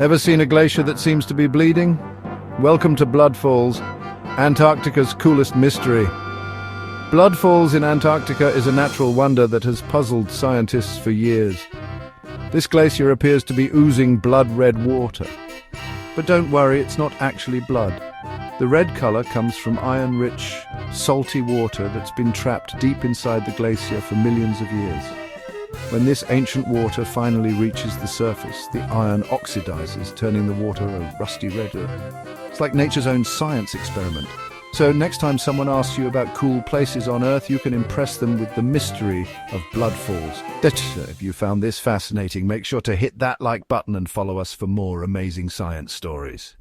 Ever seen a glacier that seems to be bleeding? Welcome to Blood Falls, Antarctica's coolest mystery. Blood Falls in Antarctica is a natural wonder that has puzzled scientists for years. This glacier appears to be oozing blood-red water. But don't worry, it's not actually blood. The red color comes from iron-rich, salty water that's been trapped deep inside the glacier for millions of years. When this ancient water finally reaches the surface, the iron oxidizes, turning the water a rusty red. It's like nature's own science experiment. So next time someone asks you about cool places on Earth, you can impress them with the mystery of Blood Falls. If you found this fascinating, make sure to hit that like button and follow us for more amazing science stories.